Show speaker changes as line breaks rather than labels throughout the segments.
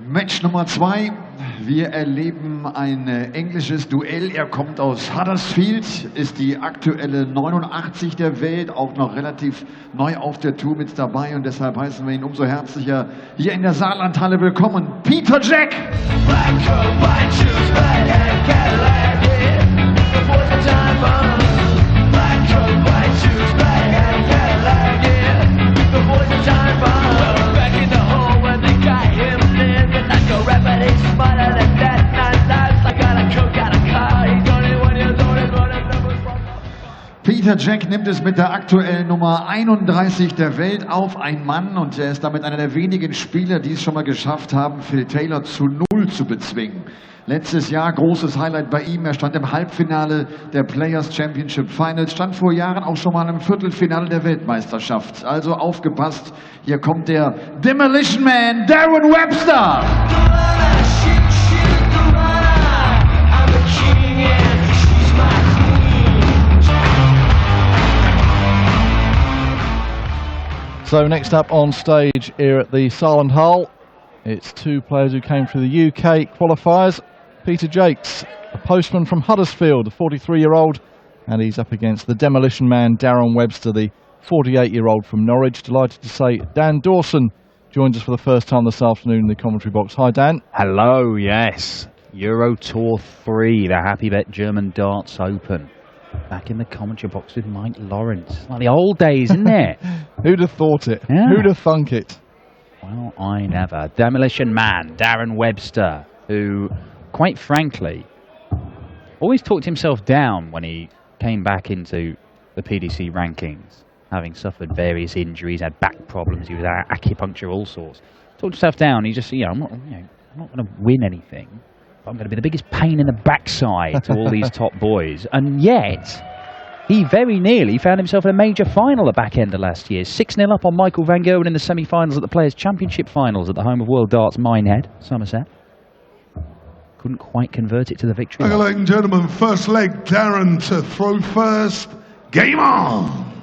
Match Nummer 2. Wir erleben ein englisches Duell. Er kommt aus Huddersfield, ist die aktuelle 89 der Welt, auch noch relativ neu auf der Tour mit dabei und deshalb heißen wir ihn umso herzlicher hier in der Saarlandhalle willkommen. Peter Jack! Peter Jack nimmt es mit der aktuellen Nummer 31 der Welt auf, ein Mann, und er ist damit einer der wenigen Spieler, die es schon mal geschafft haben, Phil Taylor zu 0 zu bezwingen. Letztes Jahr großes Highlight bei ihm, er stand im Halbfinale der Players Championship Finals, stand vor Jahren auch schon mal im Viertelfinale der Weltmeisterschaft. Also aufgepasst, hier kommt der Demolition Man, D.Webster!
So next up on stage here at the Saarland Hull, it's two players who came through the UK qualifiers. Peter Jacques, a postman from Huddersfield, the 43-year-old, and he's up against the Demolition Man, D.Webster, the 48-year-old from Norwich. Delighted to say Dan Dawson joins us for the first time this afternoon in the commentary box. Hi Dan.
Hello, yes. Euro Tour 3, the Happy Bet German Darts Open. Back in the commentary box with Mike Lawrence. Like the old days, isn't it?
Who'd have thought it?
Yeah.
Who'd have thunk it?
Well, I never. Demolition Man, D.Webster, who, quite frankly, always talked himself down when he came back into the PDC rankings, having suffered various injuries, had back problems, he was at acupuncture, all sorts. Talked himself down. He just, I'm not going to win anything. I'm going to be the biggest pain in the backside to all these top boys. And yet, he very nearly found himself in a major final at back end of last year. 6-0 up on Michael Van Gerwen in the semi-finals at the Players' Championship finals at the home of World Darts Minehead, Somerset. Couldn't quite convert it to the victory.
Okay, ladies and gentlemen, first leg, Darren to throw first. Game on!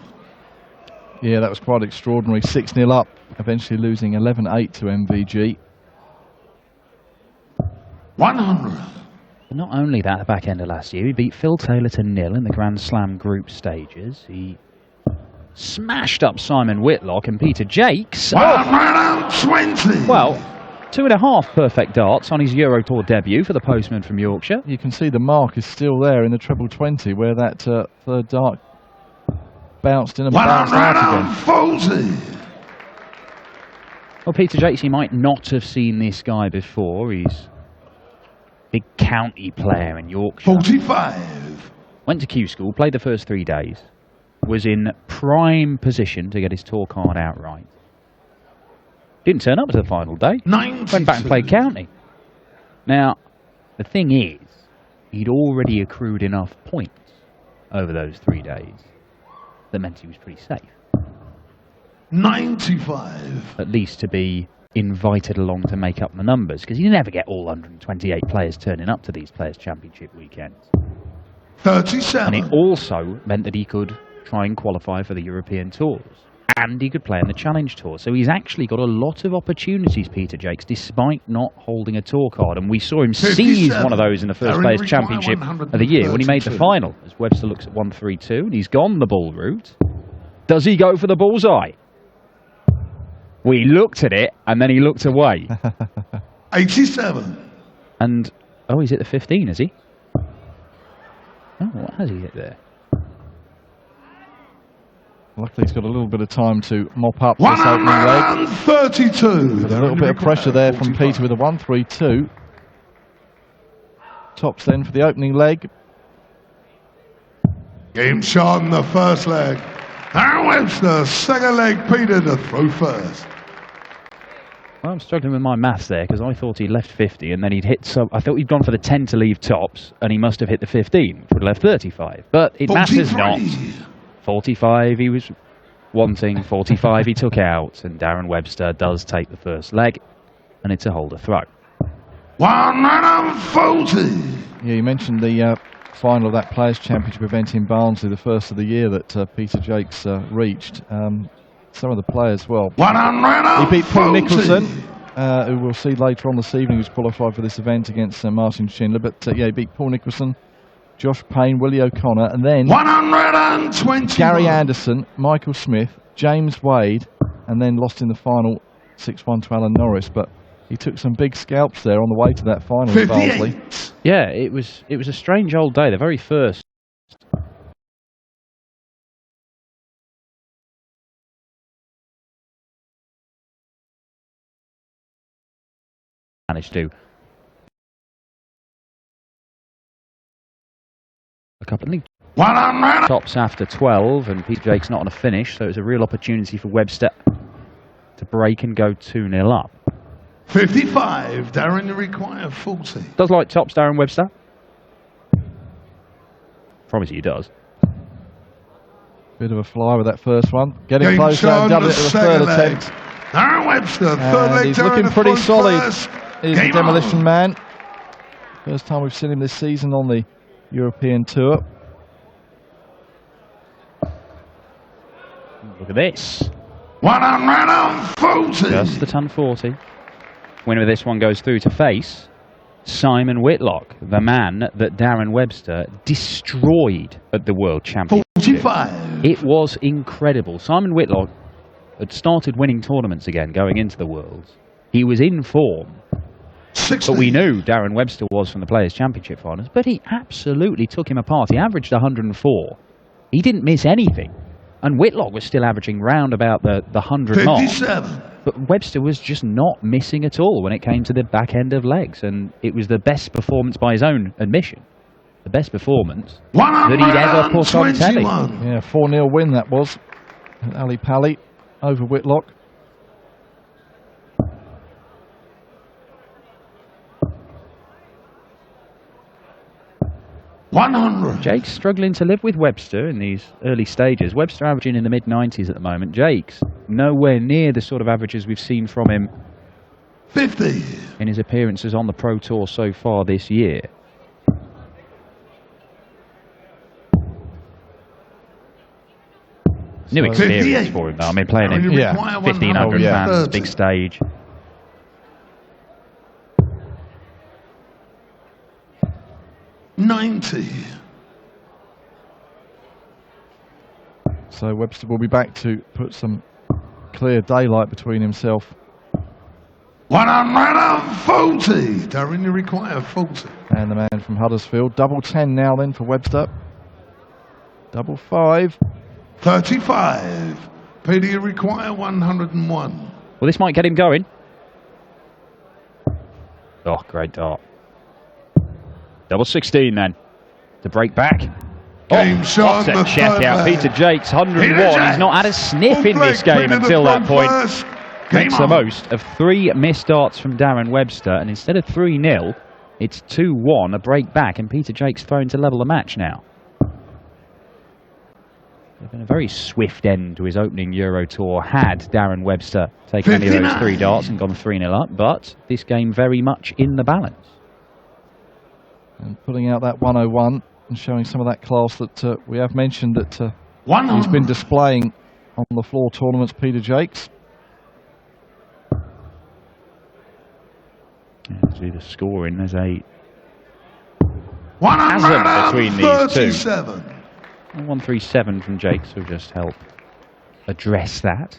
Yeah, that was quite extraordinary. 6-0 up, eventually losing 11-8 to MVG.
100.
But not only that, at the back end of last year, he beat Phil Taylor to 0 in the Grand Slam group stages. He smashed up Simon Whitlock and Peter Jacques.
120.
Well, 2.5 perfect darts on his Euro Tour debut for the postman from Yorkshire.
You can see the mark is still there in the treble 20 where that third dart bounced in and bounced out again.
Well, Peter Jacques, you might not have seen this guy before. He's big county player in Yorkshire.
45.
Went to Q School, played the first 3 days, was in prime position to get his tour card outright. Didn't turn up to the final day.
92.
Went back and played county. Now, the thing is, he'd already accrued enough points over those 3 days that meant he was pretty safe.
95.
At least to be invited along to make up the numbers, because you never get all 128 players turning up to these Players' Championship weekends.
37.
And it also meant that he could try and qualify for the European Tours, and he could play in the Challenge Tour. So he's actually got a lot of opportunities, Peter Jacques, despite not holding a tour card. And we saw him seize one of those in the first Players' Championship of the year when he made the final, as Webster looks at 132, and he's gone the ball route. Does he go for the bullseye? We looked at it, and then he looked away.
87.
And, oh, he's hit the 15, is he? Oh, what has he hit there?
Luckily, he's got a little bit of time to mop up this opening leg.
132.
With a little bit of pressure there from Peter with a 1-3-2. Tops then for the opening leg.
Game shot in the first leg. D.Webster, second leg, Peter to throw first.
Well, I'm struggling with my maths there, because I thought he left 50 and then he'd hit some. I thought he'd gone for the 10 to leave tops, and he must have hit the 15, which would have left 35. But it matters not. 45 he was wanting, 45 he took out, and D.Webster does take the first leg, and it's a holder throw.
140.
Yeah, you mentioned the final of that Players' Championship event in Barnsley, the first of the year that Peter Jacques reached. Some of the players, well, he beat Paul Nicholson, who we'll see later on this evening, who's qualified for this event against Martin Schindler. But yeah, he beat Paul Nicholson, Josh Payne, Willie O'Connor, and then
120.
Gary Anderson, Michael Smith, James Wade, and then lost in the final 6-1 to Alan Norris. But he took some big scalps there on the way to that final.
58.
Yeah, it was a strange old day. The very first managed to a couple of tops after 12, and Peter Jacques not on a finish, so it was a real opportunity for Webster to break and go 2-0 up.
55. Darren, you require 40.
Does like tops, Darren Webster? Promise you he does.
Bit of a fly with that first one. Getting
Game
close and done it with the third
leg.
attempt.
Darren Webster, third
And
leg.
he's
Darren
looking
the
pretty
front
solid.
first.
He's a
Game
demolition
on.
man. First time we've seen him this season on the European Tour.
Look at this.
140.
Just the ton 40. Winner of this one goes through to face Simon Whitlock, the man that Darren Webster destroyed at the World Championship.
45.
It was incredible. Simon Whitlock had started winning tournaments again going into the Worlds. He was in form,
60.
but we knew Darren Webster was from the Players' Championship finals, but he absolutely took him apart. He averaged 104. He didn't miss anything. And Whitlock was still averaging round about the 100 mark.
57.
But Webster was just not missing at all when it came to the back end of legs. And it was the best performance by his own admission. The best performance that he'd ever put on telly.
121.
Yeah, 4-0 win that was. Ali Pally over Whitlock.
Jacques struggling to live with Webster in these early stages. Webster averaging in the mid-90s at the moment. Jacques nowhere near the sort of averages we've seen from him
50.
in his appearances on the Pro Tour so far this year. New experience
58.
for him though. I mean, playing in
Yeah.
1,500
yeah.
fans, big stage.
So Webster will be back to put some clear daylight between himself
140. Darren, you require 40.
and the man from Huddersfield. Double 10 now then for Webster. Double 5.
35. Peter, you require 101.
Well, this might get him going. Oh, great dart. Double 16 then. To break back.
Game shot,
What
the
a check
third
out.
leg.
Peter Jacques, 101.
Peter Jacques.
He's not had a sniff in
Full
this
leg,
game
Peter the
until that
front
point.
first. Game
Makes the
on.
most of 3 missed darts from Darren Webster, and instead of 3-0, it's 2-1, a break back, and Peter Jacques thrown to level the match now. It's been a very swift end to his opening Euro Tour had Darren Webster taken any of those 3
59.
darts and gone 3-0 up, but this game very much in the balance.
And pulling out that 101 and showing some of that class that we have mentioned that he's
100.
been displaying on the floor tournaments, Peter Jacques.
Yeah, see the scoring, there's a
137.
between these two. 137 from Jacques will just help address that.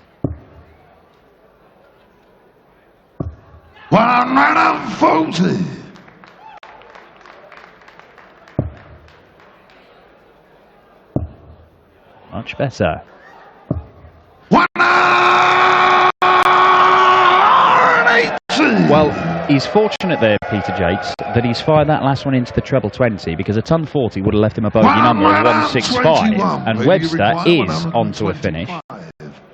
140.
Much better.
180.
Well, he's fortunate there, Peter Jacques, that he's fired that last one into the treble 20, because a ton 40 would have left him a bogey number of 165, and Webster is onto a finish.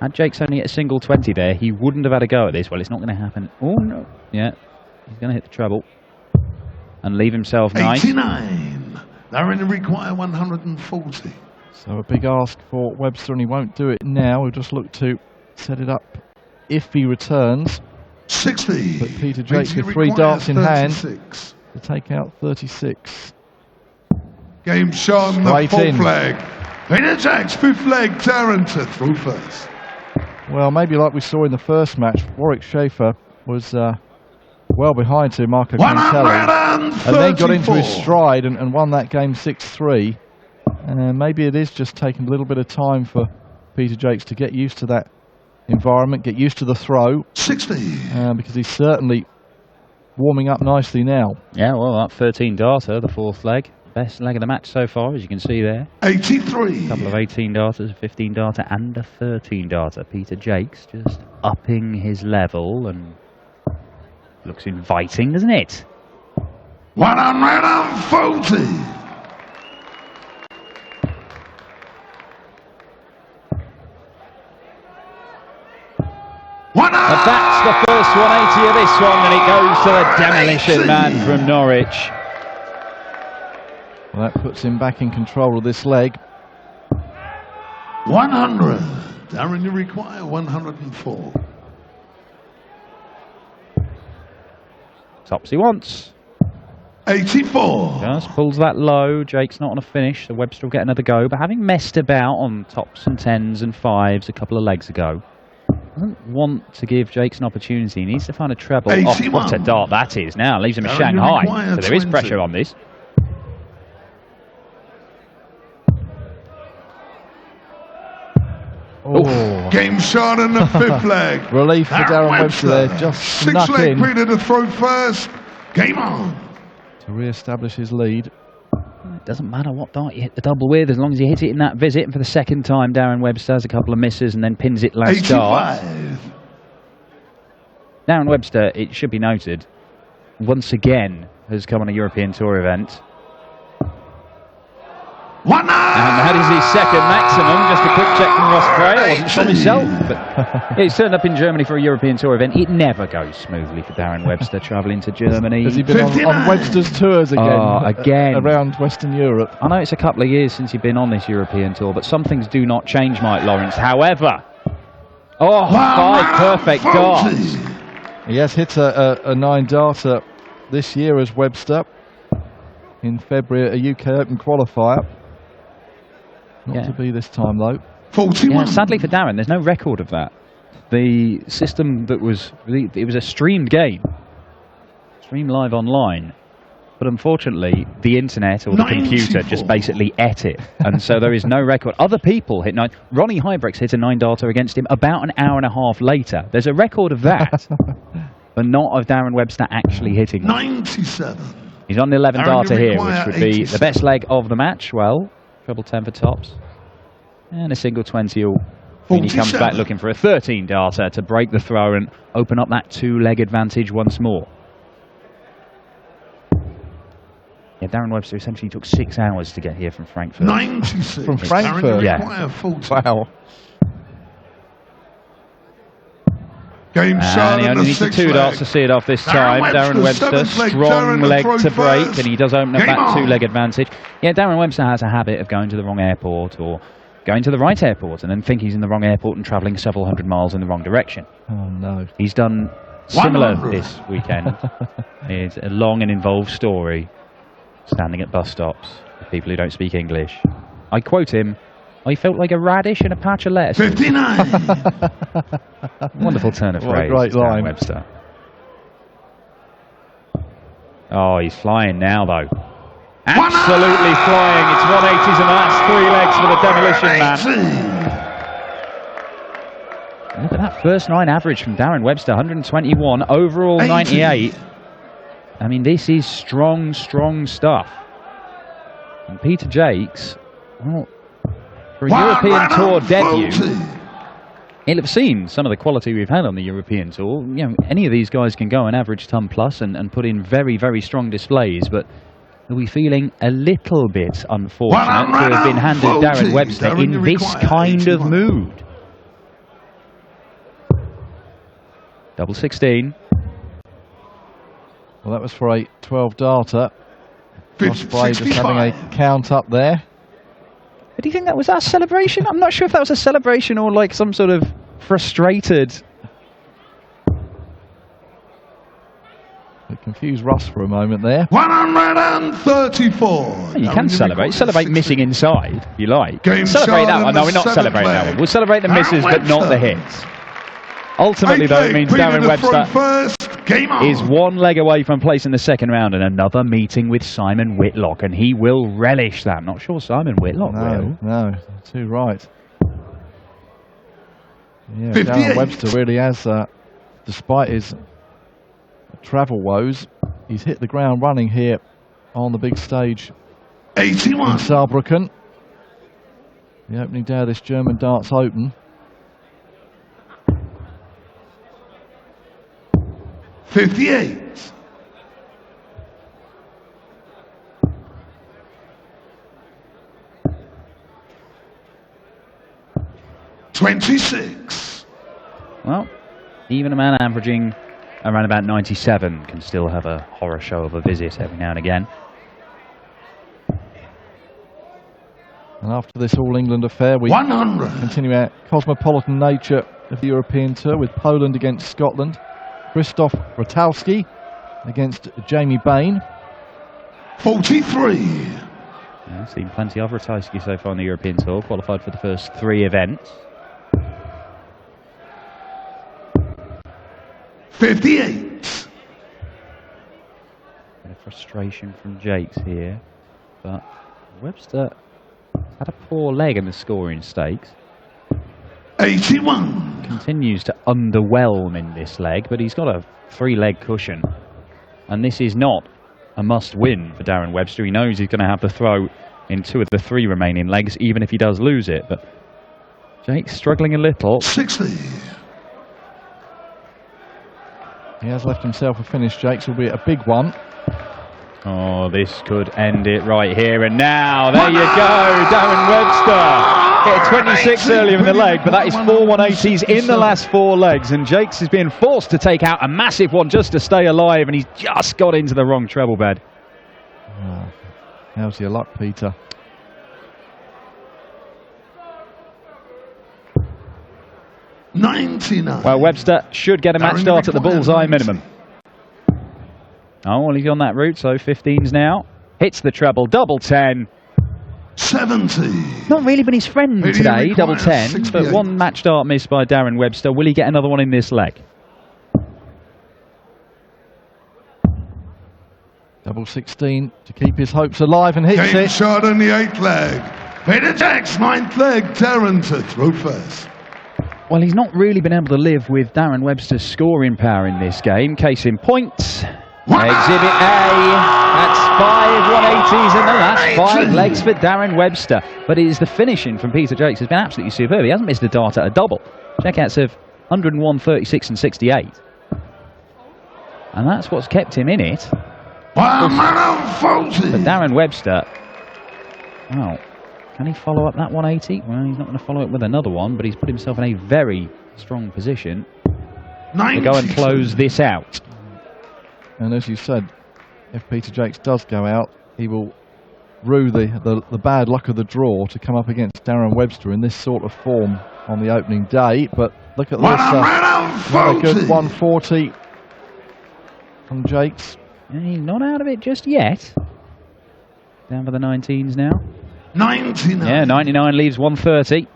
Had Jacques only hit a single 20 there, he wouldn't have had a go at this. Well, it's not going to happen. Oh, no. Yeah, he's going to hit the treble and leave himself nice.
89. They're in the require 140.
So a big ask for Webster, and he won't do it now. He'll just look to set it up if he returns.
60.
But Peter Jacques with 3
requires
darts in hand
36.
to take out 36.
Game shot on the
Straight
fourth
in.
leg. Peter Jacques, 5th leg, Darren to through first.
Well, maybe like we saw in the first match, Warwick Schaefer was well behind to Marco Cantelli, and then got into his stride and won that game 6-3. Maybe it is just taking a little bit of time for Peter Jacques to get used to that environment, get used to the throw.
60.
Because he's certainly warming up nicely now.
Yeah, well, that 13 darter, the fourth leg. Best leg of the match so far, as you can see there.
83.
A couple of 18 darters, a 15 darter and a 13 darter. Peter Jacques just upping his level and looks inviting, doesn't it?
140.
But that's the first 180 of this one, and it goes to the demolition man from Norwich.
Well, that puts him back in control of this leg.
100. Darren, you require 104.
Topsy once.
84.
Just pulls that low. Jake's not on a finish, so Webster will get another go. But having messed about on tops and tens and fives a couple of legs ago, doesn't want to give Jake's an opportunity. He needs to find a treble.
81.
Oh, what a dart that is now. Leaves him in Shanghai. So there is pressure on this.
Oh.
Game shot in the fifth leg.
Relief for Darren Webster there. Just snuck
Six leg
in
Peter to throw first. Game on.
to re-establish his lead.
It doesn't matter what dart you hit the double with, as long as you hit it in that visit. And for the second time, Darren Webster has a couple of misses and then pins it last
85.
dart. Darren Webster, it should be noted, once again has come on a European Tour event. And that is his second maximum. Just a quick check from Ross Gray. I wasn't sure myself, but he's turned up in Germany for a European Tour event. It never goes smoothly for Darren Webster travelling to Germany.
Has he been on Webster's tours again?
Again.
Around Western Europe.
I know it's a couple of years since you've been on this European Tour, but some things do not change, Mike Lawrence. However, five perfect darts.
He has hit a 9-darter this year as Webster in February at a UK Open qualifier. Not to be this time, though.
41.
Yeah, sadly for Darren, there's no record of that. The system that was... It was a streamed game. Streamed live online. But unfortunately, the internet or the computer just basically ate it. And so there is no record. Other people hit 9... Ronnie Hybrex hit a 9-darter against him about an hour and a half later. There's a record of that. But not of Darren Webster actually hitting
97.
He's on the 11-darter here, which would be the best leg of the match. Well... Treble 10 for tops. And a single 20-all. He comes back looking for a 13-darter to break the throw and open up that 2-leg advantage once more. Yeah, Darren Webster essentially took 6 hours to get here from Frankfurt.
96.
From Frankfurt?
Yeah.
Wow.
Game shot
And he
in
only
the
needs the
sixth
2
leg.
darts to see it off this time. Darren Webster,
seventh leg,
strong
Darren
leg
throw
to break,
first.
and he does open up
Game
that
on.
2-leg advantage. Yeah, Darren Webster has a habit of going to the wrong airport or going to the right airport and then think he's in the wrong airport and travelling several hundred miles in the wrong direction.
Oh, no.
He's done similar
100.
this weekend. It's a long and involved story, standing at bus stops with people who don't speak English. I quote him, "I felt like a radish in a patch of lettuce."
59.
Wonderful turn of
What a
phrase,
great
Darren
line.
Webster. Oh, he's flying now, though. Absolutely flying. It's 180s and that's 3 legs for the demolition man. Look at that first 9 average from Darren Webster, 121, overall 98. I mean, this is strong, strong stuff. And Peter Jacques, well, for a European Tour debut, he'll have seen some of the quality we've had on the European Tour. You know, any of these guys can go an average ton plus and put in very, very strong displays, but he'll be feeling a little bit unfortunate to have been handed Darren Webster in this kind of mood. Double 16.
Well, that was for a 12-darter. Ross Bray just having a count up there.
But do you think that was a celebration? I'm not sure if that was a celebration or like some sort of frustrated...
It confused Russ for a moment there.
134.
You can celebrate. Celebrate missing inside, if you like.
Game
Celebrate
shot
that
in
one.
the
No, we're not
seventh
celebrating that
leg.
one. We'll celebrate the misses, but not the
Webster.
hits. Ultimately, though, it means Darren Webster
first. Game on.
is one leg away from placing the second round and another meeting with Simon Whitlock, and he will relish that. I'm not sure Simon Whitlock will.
No, too right. Yeah,
58.
Darren Webster really has, despite his travel woes, he's hit the ground running here on the big stage
81.
in Saarbrücken. The opening day of this German Darts Open.
58. 26.
Well, even a man averaging around about 97 can still have a horror show of a visit every now and again.
And after this All England affair, we
100.
continue our cosmopolitan nature of the European Tour with Poland against Scotland. Krzysztof Ratajski against Jamie Bain.
43.
Yeah, I've seen plenty of Ratajski so far on the European Tour, qualified for the first 3 events.
58.
Bit of frustration from Jacques here, but Webster had a poor leg in the scoring stakes.
81.
Continues to underwhelm in this leg, but he's got a 3-leg cushion, and this is not a must-win for Darren Webster. He knows he's going to have to throw in 2 of the 3 remaining legs, even if he does lose it. But Jacques struggling a little.
60.
He has left himself a finish, Jacques, will be a big one.
Oh, this could end it right here and now. There you go, Darren Webster. Hit a 26 earlier in the leg, but that is 4 180s in the last 4 legs, and Jacques is being forced to take out a massive one just to stay alive, and he's just got into the wrong treble bed.
Oh, how's your luck, Peter?
$99.
Well, Webster should get a match start at the bullseye minimum. Oh, well, he's on that route, so 15s now. Hits the treble, double 10.
70.
Not really been his friend
Maybe
today,
he
double
requires
10,
68.
but one match start missed by Darren Webster. Will he get another one in this leg?
Double 16 to keep his hopes alive, and hits
Game
it.
shot on the 8th leg. Peter Jacques, 9th leg. Darren to throw first.
Well, he's not really been able to live with Darren Webster's scoring power in this game. Case in point, Exhibit A. That's 5 180s in the last 5 legs for Darren Webster. But it is the finishing from Peter Jacques has been absolutely superb. He hasn't missed a dart at a double. Checkouts of 101, 36 and 68. And that's what's kept him in it. But Darren Webster, well, can he follow up that 180? Well, he's not going to follow it with another one, but he's put himself in a very strong position to go and close this out.
And as you said, if Peter Jacques does go out, he will rue the bad luck of the draw to come up against Darren Webster in this sort of form on the opening day. But look at this, another good 140 from Jacques.
And he's not out of it just yet. Down for the 19s now.
99.
Yeah, 99 leaves 130.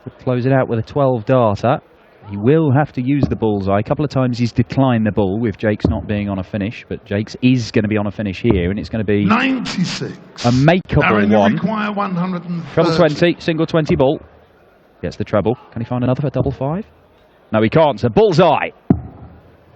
Could close it out with a 12 darter. He will have to use the bullseye. A couple of times he's declined the bull with Jacques not being on a finish, but Jacques is going to be on a finish here, and it's going to be
96.
a makeable one.
Require 130.
Treble 20, single 20 ball. Gets the treble. Can he find another for double 5? No, he can't. So bullseye.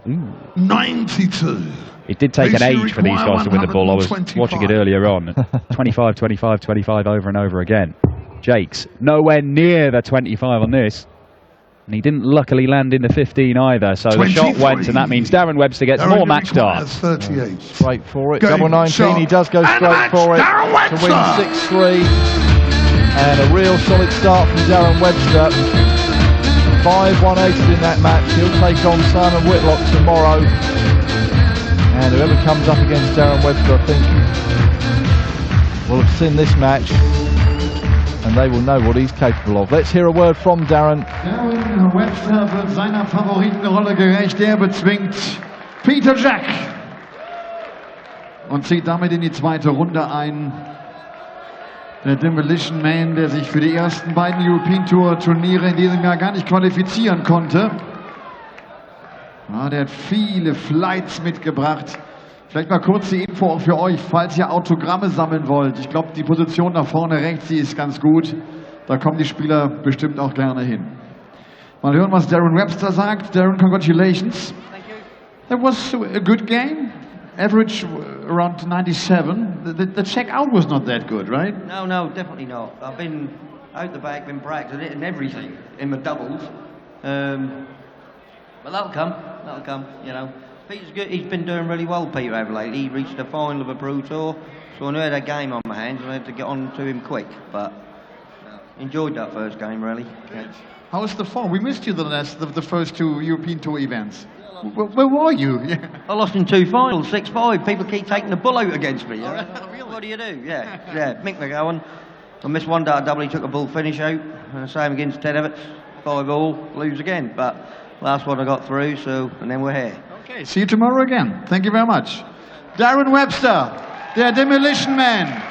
Ooh.
92.
It did take an age for these guys to win the ball. I was watching it earlier on. 25, 25, 25 over and over again. Jacques, nowhere near the 25 on this. And he didn't luckily land in the 15 either, so 23. The shot went, and that means Darren Webster gets more match darts.
38.
Straight for it.
Game,
Double 19,
shot,
he does go straight for it to win 6-3. And a real solid start from Darren Webster. 5 180s in that match. He'll take on Simon Whitlock tomorrow. And whoever comes up against Darren Webster, I think, will have seen this match. And they will know what he's capable of. Let's hear a word from Darren.
Darren Webster wird seiner Favoritenrolle gerecht. Er bezwingt Peter Jacques und zieht damit in die zweite Runde ein. Der Demolition Man, der sich für die ersten beiden European Tour Turniere in diesem Jahr gar nicht qualifizieren konnte. Der hat viele Flights mitgebracht. Vielleicht mal kurz die Info auch für euch, falls ihr Autogramme sammeln wollt. Ich glaube, die Position nach vorne rechts, die ist ganz gut. Da kommen die Spieler bestimmt auch gerne hin. Mal hören, was Darren Webster sagt. Darren, congratulations.
Thank you.
That was a good game. Average around 97. The check out was not that good, right?
No, definitely not. I've been out the back, been practicing it and everything in my doubles. But that'll come, you know. Peter's good. He's been doing really well, Peter, over lately. He reached the final of a Pro Tour, so I knew I had a game on my hands and I had to get on to him quick. But enjoyed that first game, really. Yeah.
How was the form? We missed you the first two European Tour events. Where were you? Yeah.
I lost in 2 finals, 6-5. People keep taking the bull out against me. You know? What do you do? Yeah. Mick McGowan. I missed one dart double. He took a bull finish out. And the same against Ted Evans. 5-all, lose again. But last one I got through. And then we're here.
Okay. See you tomorrow again. Thank you very much. Darren Webster, der Demolition Man.